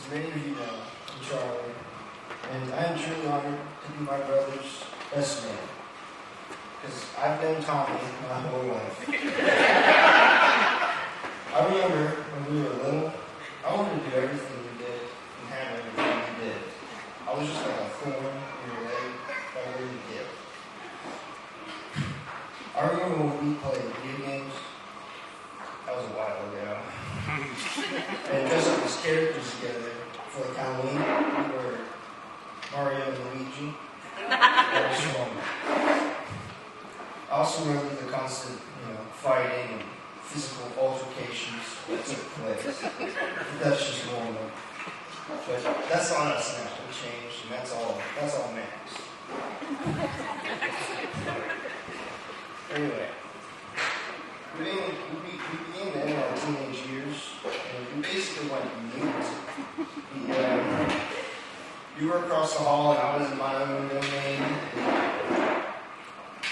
many of you know, I'm Charlie, and I am truly honored to be my brother's best man. Because I've known Tommy my whole life. I remember when we were little, I wanted to do everything we did and have everything we did. I was just like a thorn in your leg that I wouldn't give. I remember when we played video games. That was a while ago. And dressed up as characters together for like Halloween. We were Mario and Luigi. That was fun. I also remember the constant, fighting and physical altercations that took place. That's just normal. But that's on us now. We changed, and that's all matters. Anyway, we began to end our teenage years, and we basically went mute. You were across the hall, and I was in my own domain.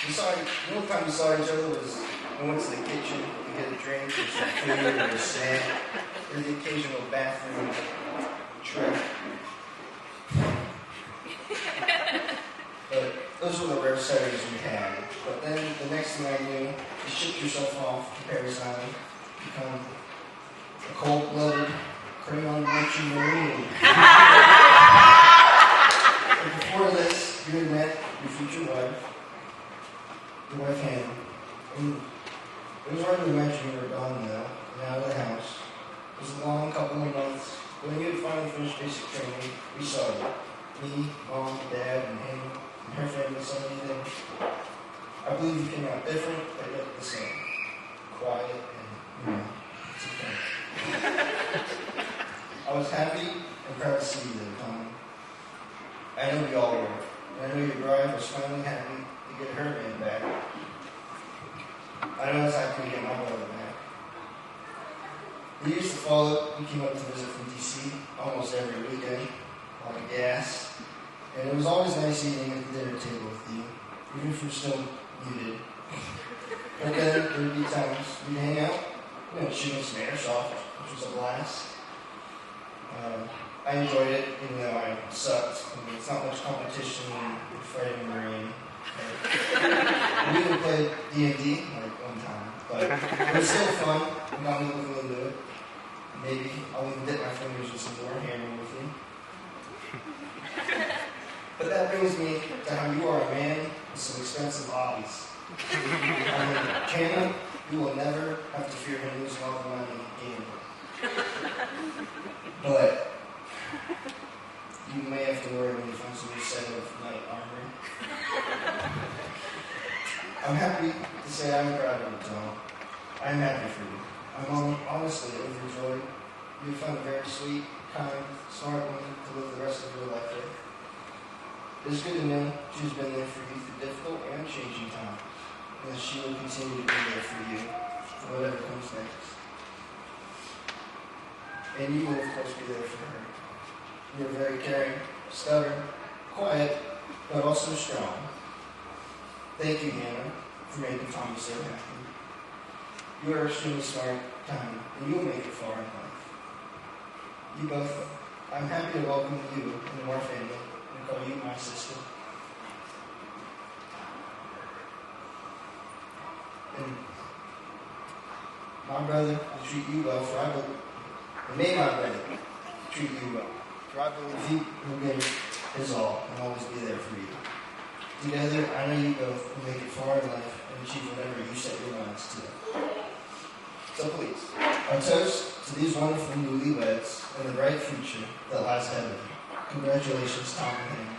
The only time we saw each other was when we went to the kitchen to get a drink or some food or a snack, or the occasional bathroom trip. But those were the rare settings we had. But then the next thing I knew, you shipped yourself off to Paris Island, become a cold-blooded, crayon-munching Marine. And before this, you had met your future wife, your wife Hanna. And it was hard to imagine you were gone now, and out of the house. It was a long couple of months. When you had finally finished basic training, we saw you. Me, Mom, Dad, and Hanna, and her family saw you then. I believe you came out different, but yet the same. Quiet and, it's okay. I was happy and proud to see you there, Tommy. I know we all were. I know your bride was finally happy to get her man back. I know it's happy to get my brother back. The years that followed, we came up to visit from D.C. almost every weekend, on gas. And it was always nice eating at the dinner table with you, even if you're still muted. But then there would be times we'd hang out, shooting some airsoft, which was a blast. I enjoyed it, even though I sucked. It's not much competition when you're fighting a Marine. We even played D&D one time, but it was still fun. It got me looking into it. Maybe I'll even dip my fingers in some Warhammer with you. But that brings me to how you are a man with some expensive hobbies. Hanna, you will never have to fear him losing all the money gambling. But you may have to worry when you find some new set of knight armor. I'm happy to say I'm proud of you, Tom. I'm happy for you. I'm honestly overjoyed. You found a very sweet, kind, smart woman to live the rest of your life with. It's good to know she's been there for you through difficult and changing times, and that she will continue to be there for you, for whatever comes next. And you will, of course, be there for her. You're very caring, stubborn, quiet, but also strong. Thank you, Hanna, for making Tommy so happy. You are extremely smart, kind, and you will make it far in life. You both, I'm happy to welcome you into our family and call you my sister. And my brother will treat you well, for I believe, and may my brother treat you well, for I believe he will give his all and always be there for you. Together, I know you both will make it far in life and achieve whatever you set your minds to. So please, a toast to these wonderful newlyweds and the bright future that lies ahead of you. Congratulations, Tom and Hanna.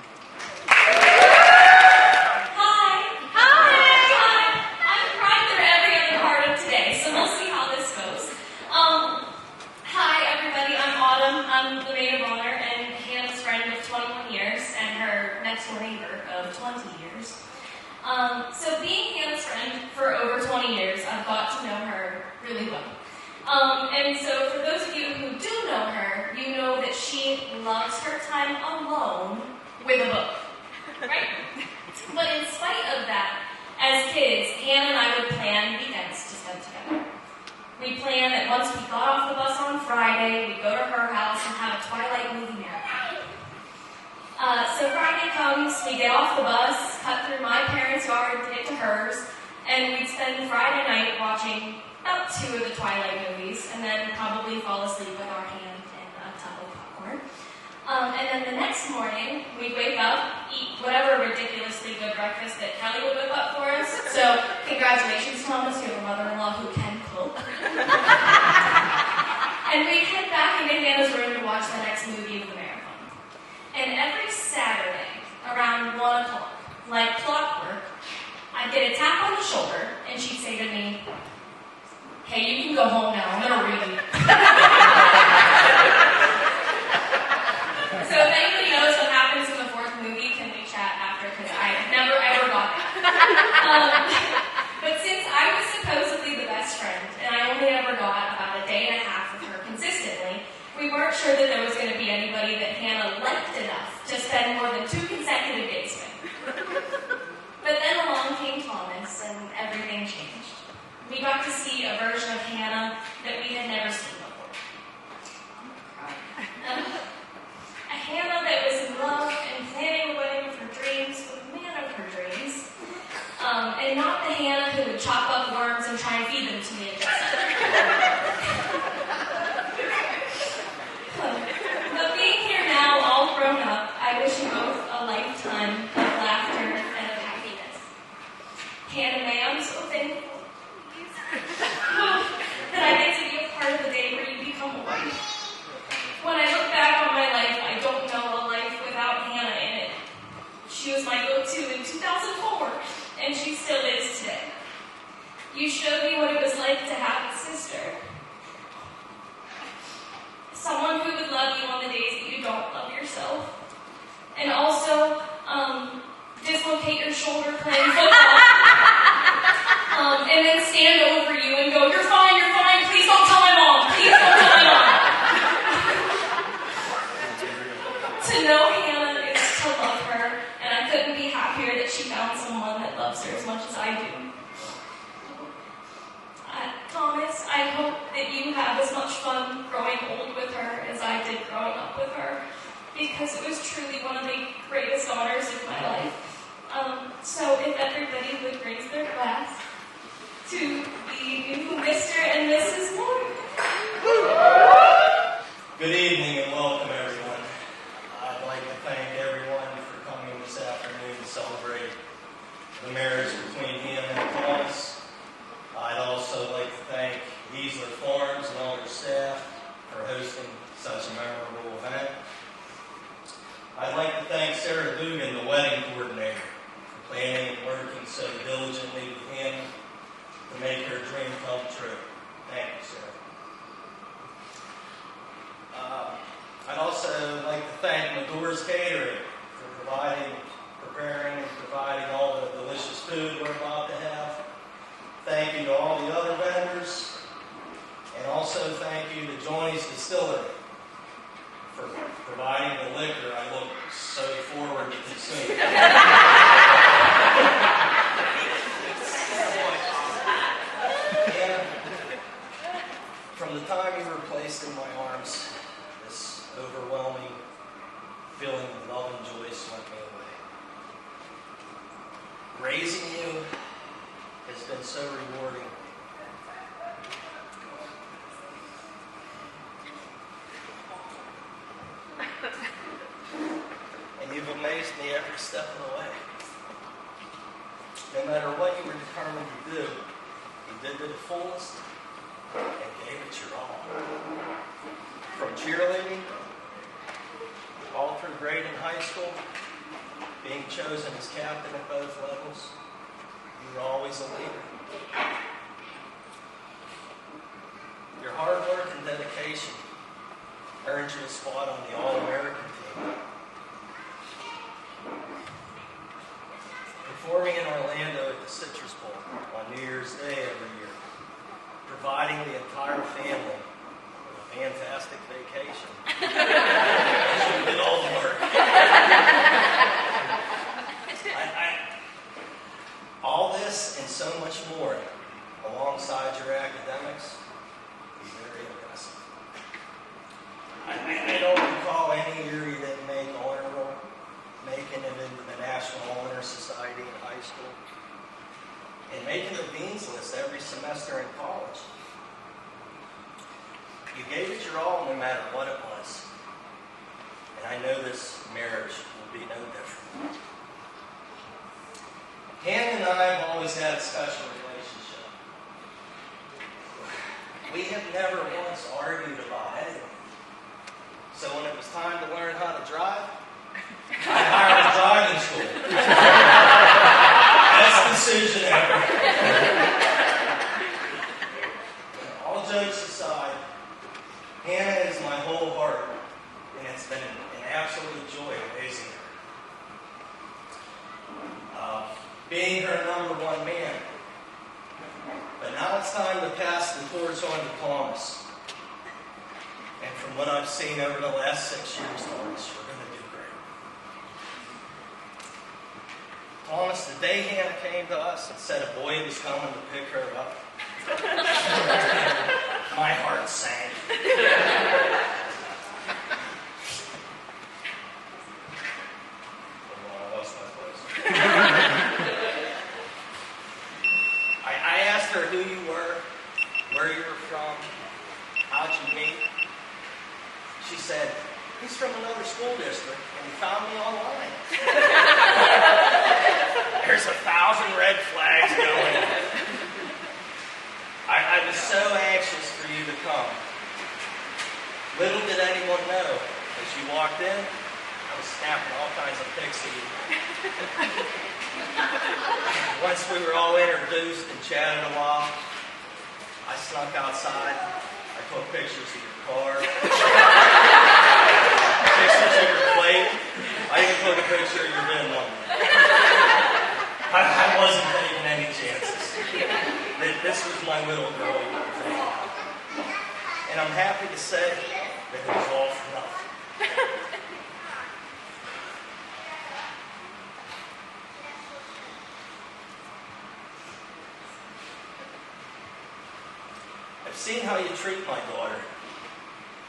I'm crying through every other part of today, so we'll see how this goes. Hi, everybody. I'm Autumn. I'm the maid of honor and Hannah's friend of 21 years and her next door neighbor of 20 years. So being Hannah's friend for over 20 years, I've got to know her really well. And so for those of you who do know her, you know that she loves her time alone with a book, right? But in spite of that, as kids, Hanna and I would plan weekends to spend together. We planned that once we got off the bus on Friday, we'd go to her house and have a Twilight So Friday comes, we get off the bus, cut through my parents' yard to get to hers, and we'd spend Friday night watching about 2 of the Twilight movies, and then probably fall asleep with our hand in a tub of popcorn. And then the next morning, we'd wake up, eat whatever ridiculously good breakfast that Kelly would whip up for us. So congratulations, Thomas, you have a mother-in-law who can cook. And we'd head back into Hannah's room to watch the next movie of the marathon. And every Saturday, around 1 o'clock, like clockwork, I'd get a tap on the shoulder, and she'd say to me, "Hey, you can go home now, I'm gonna read." So if anybody knows what happens in the 4th movie, can we chat after, because I never ever got that. But since I was supposedly the best friend, and I only ever got about a day and a half with her consistently, we weren't sure that there was going to be anybody that Hannah liked enough to spend more than 2 consecutive days with. But then along came Thomas, and everything changed. We got to see a version of Hanna that we had never seen before. A Hanna that was in love and planning a wedding of her dreams with the man of her dreams. And not the Hanna who would chop up worms and try and feed them to me at But being here now, all grown up, I wish you both a lifetime of laughter and of happiness. Hannah, May, I'm so thankful that I get to be a part of the day where you become a wife. When I look back on my life, I don't know a life without Hannah in it. She was my go-to in 2004, and she still is today. You showed me what it was like to have a sister. Someone who would love you on the days that you don't love yourself. And also, dislocate your shoulder playing football. And then stand over you and go, you're fine, please don't tell my mom, please don't tell my mom. To know Hannah is to love her, and I couldn't be happier that she found someone that loves her as much as I do. Thomas, I hope that you have as much fun growing old with her as I did growing up with her, because it was truly one of the greatest honors of my life. So if everybody would raise their glass to the new Mr. and Mrs. Moore. Good evening and welcome, everyone. I'd like to thank everyone for coming this afternoon to celebrate the marriage between him and Thomas. I'd also like to thank Eisler Farms and all their staff for hosting such a memorable event. I'd like to thank Sarah Dugan, the wedding coordinator, for planning and working so diligently with him to make her dream come true. Thank you, Sarah. I'd also like to thank Madore's Catering for preparing and providing all the delicious food we're about to have. Thank you to all the other vendors, and also thank you to Johnny's Distillery for providing the liquor I look so forward to consuming. And from the time you were placed in my arms, this overwhelming feeling of love and joy swept me away. Raising you has been so rewarding. And you've amazed me every step of the way. No matter what you were determined to do, you did to the fullest and gave it your all. From cheerleading, all through grade in high school, being chosen as captain at both levels, you were always a leader. Your hard work and dedication earned you a spot on the All-American team. Performing in Orlando at the Citrus Bowl on New Year's Day every year, providing the entire family with a fantastic vacation. You did all the work. All this and so much more, alongside your academics, is very impressive. I don't recall any year you didn't make honor roll, make Society in high school, and making the dean's list every semester in college. You gave it your all no matter what it was. And I know this marriage will be no different. Hanna and I have always had a special relationship. We have never once argued about anything. So when it was time to learn how to drive, I hired a driving school. Best decision ever. All jokes aside, Hanna is my whole heart, and it's been an absolute joy raising her. Being her number one man. But now it's time to pass the torch on to Thomas. And from what I've seen over the last 6 years, Thomas, you're going to do great. Thomas, the day Hanna came to us and said a boy was coming to pick her up, my heart sank. I asked her who you were, where you were from, how'd you meet. She said, he's from another school district, and he found me online. There's 1,000 red flags going. I was so anxious for you to come. Little did anyone know, as you walked in, I was snapping all kinds of pics of you. Once we were all introduced and chatted a while, I snuck outside. I took pictures of your car, pictures of your plate. I even took a picture of your VIN number. I wasn't taking any chances. This was my little girl. And I'm happy to say that it was all for nothing. I've seen how you treat my daughter,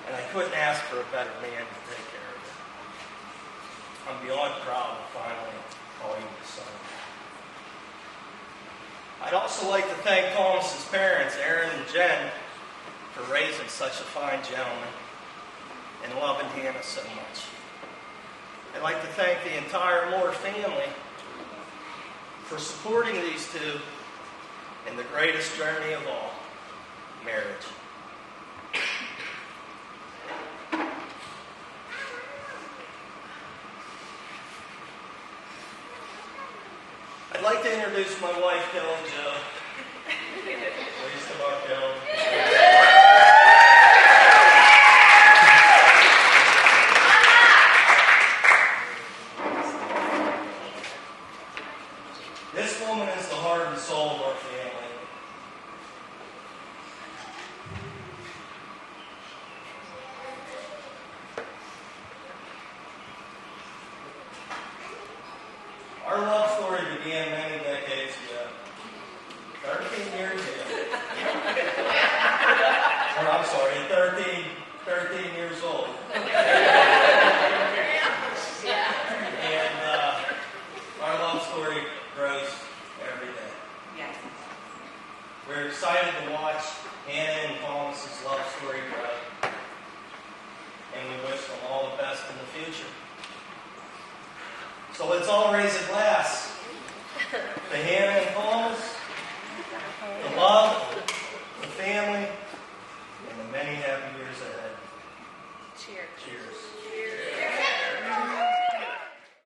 and I couldn't ask for a better man to take care of her. I'm beyond proud to finally call you my son. I'd also like to thank Thomas's parents, Aaron and Jen, for raising such a fine gentleman and loving Hanna so much. I'd like to thank the entire Moore family for supporting these two in the greatest journey of all, marriage. I'd like to introduce my wife, Kelly Jo. Please come up, Kelly. This woman is the heart and soul of our family. Our love story began many decades ago. 13 years ago. Or I'm sorry, 13 years old. And our love story grows every day. Yes. We're excited to watch Hanna and Thomas's love story grow. And we wish them all the best in the future. So let's all raise a glass to Hanna